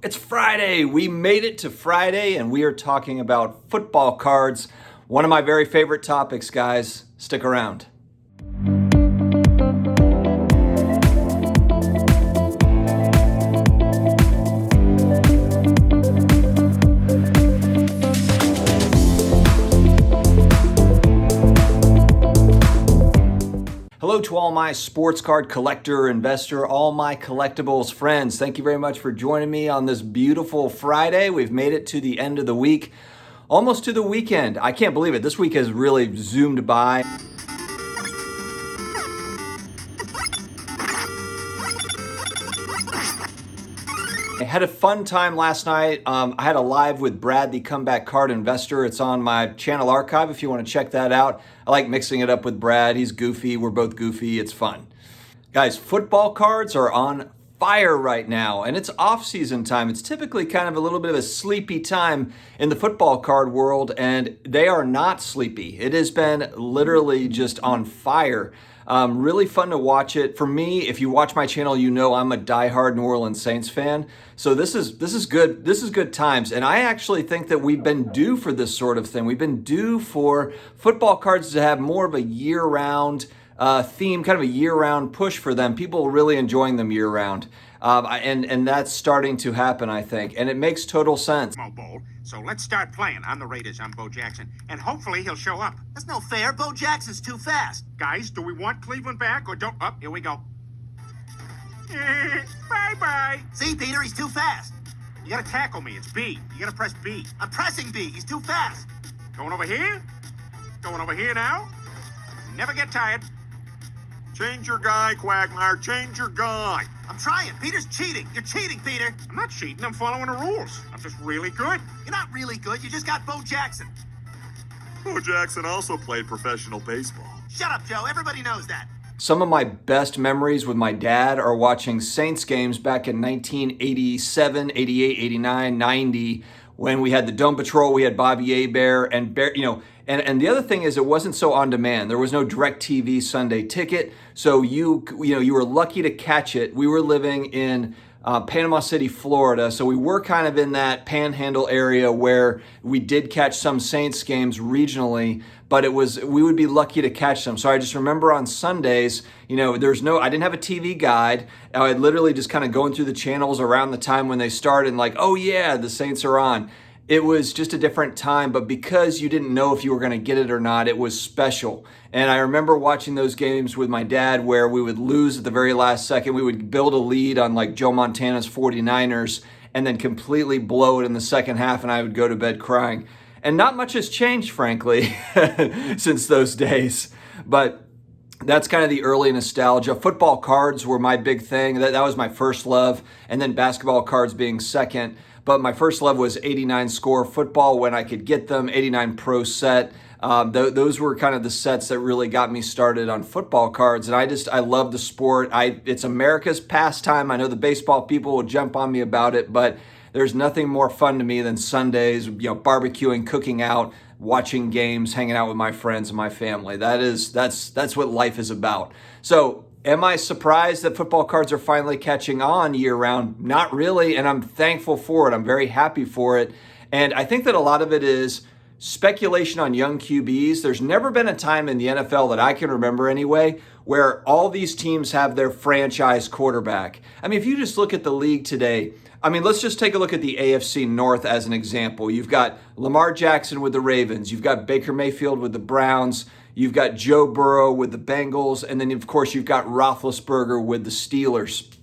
It's Friday. We made it to Friday and we are talking about football cards. One of my very favorite topics, guys. Stick around. Hello to all my sports card collector, investor, all my collectibles friends. Thank you very much for joining me on this beautiful Friday. We've made it to the end of the week, almost to the weekend. I can't believe it. This week has really zoomed by. I had a fun time last night. I had a live with Brad, the comeback card investor. It's on my channel archive if you want to check that out. I like mixing it up with Brad. He's goofy. We're both goofy. It's fun. Guys, football cards are on fire right now, and it's off-season time. It's typically kind of a little bit of a sleepy time in the football card world, and they are not sleepy. It has been literally just on fire. Really fun to watch it. For me, if you watch my channel, you know I'm a diehard New Orleans Saints fan. So this is good. This is good times. And I actually think that we've been due for this sort of thing. We've been due for football cards to have more of a year-round theme, kind of a year-round push for them. People really enjoying them year-round. And that's starting to happen, I think. And it makes total sense. Bowl. So let's start playing. I'm the Raiders. I'm Bo Jackson. And hopefully he'll show up. That's no fair. Bo Jackson's too fast. Guys, do we want Cleveland back or don't? Here we go. Bye-bye. See, Peter, he's too fast. You gotta tackle me. It's B. You gotta press B. I'm pressing B. He's too fast. Going over here. Going over here now. Never get tired. Change your guy, Quagmire. Change your guy. I'm trying. Peter's cheating. You're cheating, Peter. I'm not cheating. I'm following the rules. I'm just really good. You're not really good. You just got Bo Jackson. Bo Jackson also played professional baseball. Shut up, Joe. Everybody knows that. Some of my best memories with my dad are watching Saints games back in 1987, 88, 89, 90, when we had the Dome Patrol, we had Bobby Hebert, and and the other thing is it wasn't so on demand. There was no DirecTV Sunday ticket, so you were lucky to catch it. We were living in Panama City, Florida, so we were kind of in that panhandle area where we did catch some Saints games regionally, but we would be lucky to catch them. So I just remember on Sundays, I didn't have a TV guide. I'd literally just kind of going through the channels around the time when they started and like, oh yeah, the Saints are on. It was just a different time, but because you didn't know if you were going to get it or not, it was special. And I remember watching those games with my dad where we would lose at the very last second. We would build a lead on like Joe Montana's 49ers and then completely blow it in the second half, and I would go to bed crying. And not much has changed, frankly, since those days. But that's kind of the early nostalgia. Football cards were my big thing. That was my first love, and then basketball cards being second. But my first love was 89 score football when I could get them, 89 pro set. Those were kind of the sets that really got me started on football cards. And I love the sport. It's America's pastime. I know the baseball people will jump on me about it, but there's nothing more fun to me than Sundays, barbecuing, cooking out, watching games, hanging out with my friends and my family. That's what life is about. So, am I surprised that football cards are finally catching on year-round? Not really, and I'm thankful for it. I'm very happy for it. And I think that a lot of it is speculation on young QBs. There's never been a time in the NFL that I can remember anyway where all these teams have their franchise quarterback. I mean, if you just look at the league today, let's just take a look at the AFC North as an example. You've got Lamar Jackson with the Ravens. You've got Baker Mayfield with the Browns. You've got Joe Burrow with the Bengals, and then, of course, you've got Roethlisberger with the Steelers.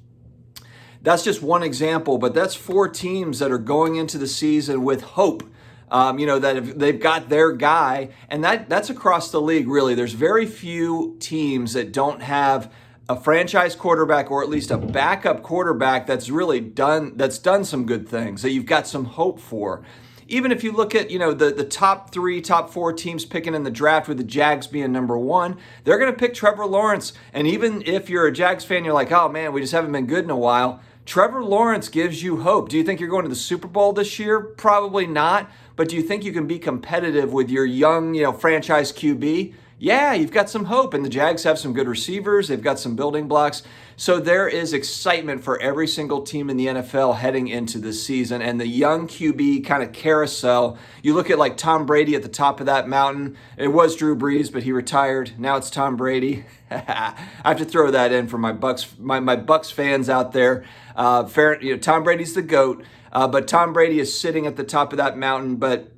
That's just one example, but that's four teams that are going into the season with hope, that they've got their guy, and that's across the league, really. There's very few teams that don't have a franchise quarterback or at least a backup quarterback that's really done some good things, that you've got some hope for. Even if you look at, the top 3, top 4 teams picking in the draft with the Jags being number 1, they're going to pick Trevor Lawrence. And even if you're a Jags fan, you're like, oh man, we just haven't been good in a while. Trevor Lawrence gives you hope. Do you think you're going to the Super Bowl this year? Probably not. But do you think you can be competitive with your young, franchise QB? yeah, you've got some hope. And the Jags have some good receivers. They've got some building blocks. So there is excitement for every single team in the NFL heading into this season. And the young QB kind of carousel, you look at like Tom Brady at the top of that mountain. It was Drew Brees, but he retired. Now it's Tom Brady. I have to throw that in for my Bucks fans out there. Tom Brady's the GOAT, but Tom Brady is sitting at the top of that mountain, but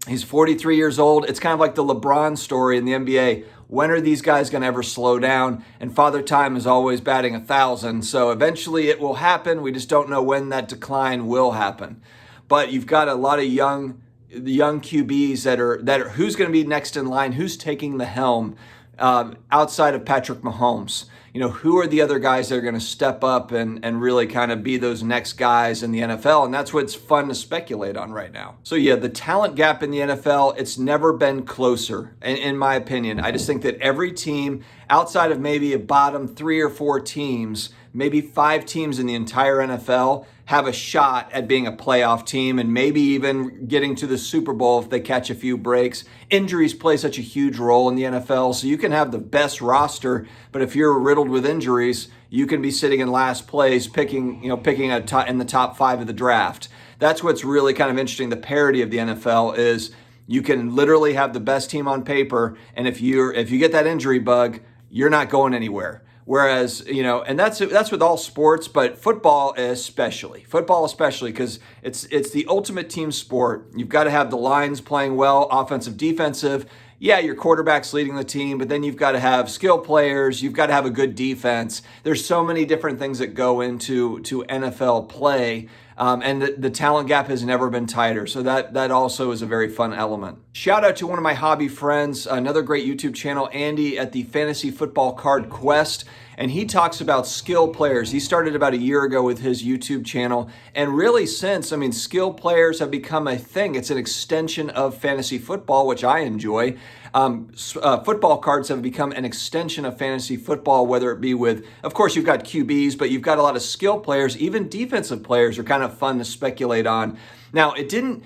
he's 43 years old. It's kind of like the LeBron story in the NBA. When are these guys going to ever slow down? And Father Time is always batting 1,000. So eventually it will happen. We just don't know when that decline will happen. But you've got a lot of young QBs that are who's going to be next in line, who's taking the helm outside of Patrick Mahomes. Who are the other guys that are going to step up and really kind of be those next guys in the NFL? And that's what's fun to speculate on right now. So yeah, the talent gap in the NFL, it's never been closer, in my opinion. I just think that every team, outside of maybe a bottom 3 or 4 teams, maybe 5 teams in the entire NFL have a shot at being a playoff team and maybe even getting to the Super Bowl if they catch a few breaks. Injuries play such a huge role in the NFL, so you can have the best roster, but if you're riddled with injuries, you can be sitting in last place picking in the top 5 of the draft. That's what's really kind of interesting. The parity of the NFL is you can literally have the best team on paper, and if you get that injury bug, you're not going anywhere. Whereas, and that's with all sports, but football especially, because it's the ultimate team sport. You've got to have the lines playing well, offensive, defensive. Yeah, your quarterback's leading the team, but then you've got to have skill players. You've got to have a good defense. There's so many different things that go into NFL play. And the talent gap has never been tighter. So that also is a very fun element. Shout out to one of my hobby friends, another great YouTube channel, Andy at the Fantasy Football Card Quest. And he talks about skill players. He started about a year ago with his YouTube channel. And really since, skill players have become a thing. It's an extension of fantasy football, which I enjoy. Football cards have become an extension of fantasy football, whether it be with, of course, you've got QBs, but you've got a lot of skill players. Even defensive players are kind of fun to speculate on. Now, it didn't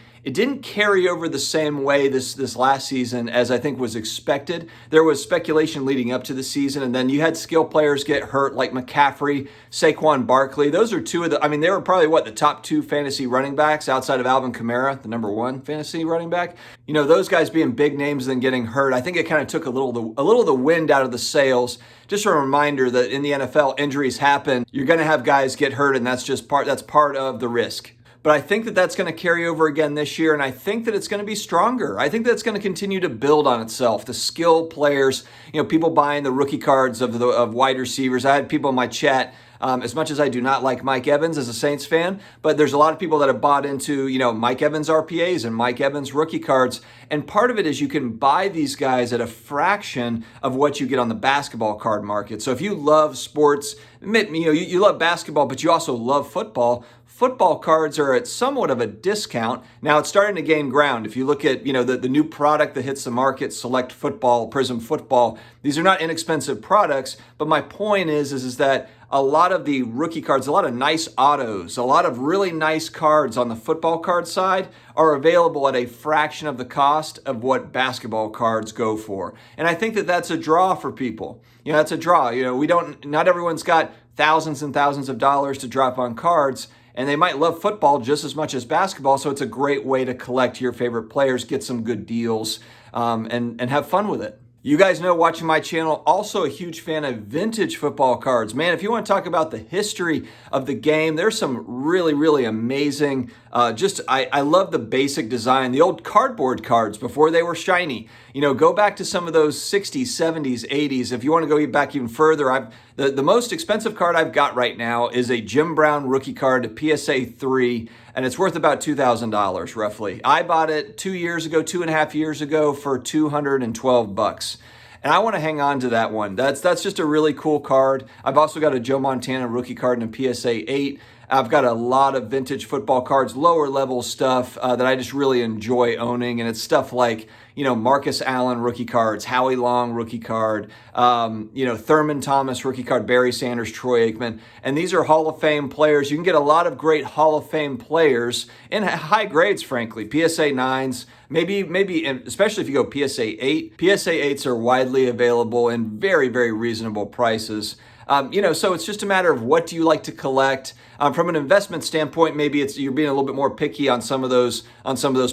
carry over the same way this last season as I think was expected. There was speculation leading up to the season, and then you had skill players get hurt like McCaffrey, Saquon Barkley. Those are two of they were probably the top 2 fantasy running backs outside of Alvin Kamara, the number 1 fantasy running back. Those guys being big names and then getting hurt, I think it kind of took a little of the wind out of the sails. Just a reminder that in the NFL, injuries happen. You're going to have guys get hurt, and that's part of the risk. But I think that that's going to carry over again this year, and I think that it's going to be stronger. I think that it's going to continue to build on itself. The skill players, people buying the rookie cards of wide receivers. I had people in my chat, as much as I do not like Mike Evans as a Saints fan, but there's a lot of people that have bought into, Mike Evans RPAs and Mike Evans rookie cards. And part of it is you can buy these guys at a fraction of what you get on the basketball card market. So if you love sports, you love basketball, but you also love football. Football cards are at somewhat of a discount. Now it's starting to gain ground. If you look at, the new product that hits the market, Select Football, Prism Football, these are not inexpensive products, but my point is that a lot of the rookie cards, a lot of nice autos, a lot of really nice cards on the football card side are available at a fraction of the cost of what basketball cards go for. And I think that that's a draw for people. That's a draw. Not everyone's got thousands and thousands of dollars to drop on cards. And they might love football just as much as basketball, so it's a great way to collect your favorite players, get some good deals, and have fun with it. You guys know, watching my channel, also a huge fan of vintage football cards. Man, if you want to talk about the history of the game, there's some really, really amazing, I love the basic design, the old cardboard cards before they were shiny. Go back to some of those 60s, 70s, 80s. If you want to go back even further, the most expensive card I've got right now is a Jim Brown rookie card, a PSA 3, and it's worth about $2,000 roughly. I bought it 2.5 years ago for $212. And I want to hang on to that one. That's just a really cool card. I've also got a Joe Montana rookie card and a PSA 8. I've got a lot of vintage football cards, lower level stuff that I just really enjoy owning. And it's stuff like, Marcus Allen rookie cards, Howie Long rookie card, Thurman Thomas rookie card, Barry Sanders, Troy Aikman. And these are Hall of Fame players. You can get a lot of great Hall of Fame players in high grades, frankly. PSA 9s, maybe, especially if you go PSA 8. PSA 8s are widely available in very, very reasonable prices. So it's just a matter of what do you like to collect. From an investment standpoint, maybe you're being a little bit more picky on some of those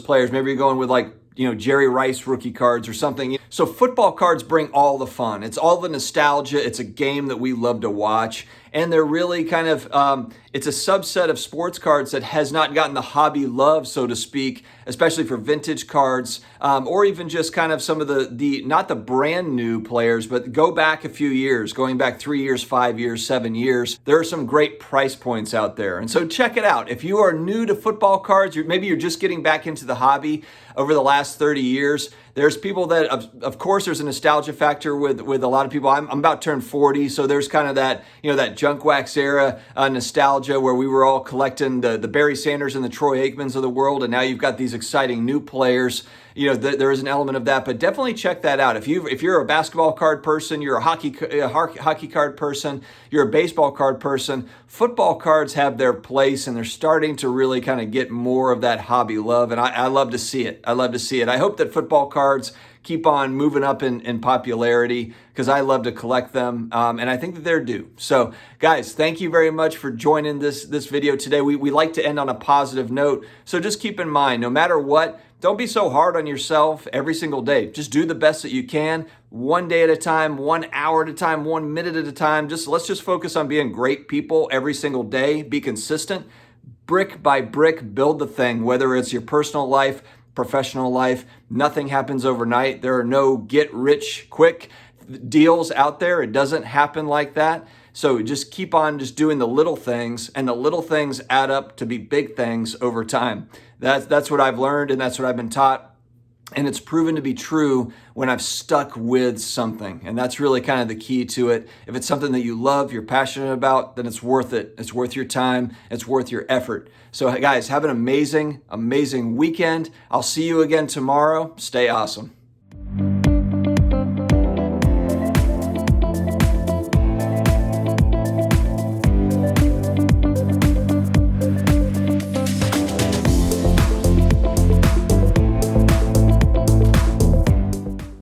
players. Maybe you're going with Jerry Rice rookie cards or something. So football cards bring all the fun. It's all the nostalgia. It's a game that we love to watch. And they're really kind of, it's a subset of sports cards that has not gotten the hobby love, so to speak, especially for vintage cards, or even just kind of some of the not the brand new players, but go back a few years, going back 3 years, 5 years, 7 years. There are some great price points out there. And so check it out. If you are new to football cards, maybe you're just getting back into the hobby over the last 30 years, there's people that, of course, there's a nostalgia factor with a lot of people. I'm about to turn 40, so there's kind of that, that junk wax era nostalgia where we were all collecting the Barry Sanders and the Troy Aikmans of the world, and now you've got these exciting new players. There is an element of that, but definitely check that out. If you're a basketball card person, you're a hockey card person, you're a baseball card person, football cards have their place, and they're starting to really kind of get more of that hobby love, and I love to see it. I love to see it. I hope that football cards keep on moving up in popularity because I love to collect them, and I think that they're due. So, guys, thank you very much for joining this video today. We like to end on a positive note, so just keep in mind, no matter what, don't be so hard on yourself every single day. Just do the best that you can, one day at a time, 1 hour at a time, 1 minute at a time. Let's just focus on being great people every single day. Be consistent. Brick by brick, build the thing, whether it's your personal life, professional life. Nothing happens overnight. There are no get rich quick deals out there. It doesn't happen like that. So just keep on just doing the little things, and the little things add up to be big things over time. That's what I've learned, and that's what I've been taught. And it's proven to be true when I've stuck with something. And that's really kind of the key to it. If it's something that you love, you're passionate about, then it's worth it. It's worth your time. It's worth your effort. So guys, have an amazing, amazing weekend. I'll see you again tomorrow. Stay awesome.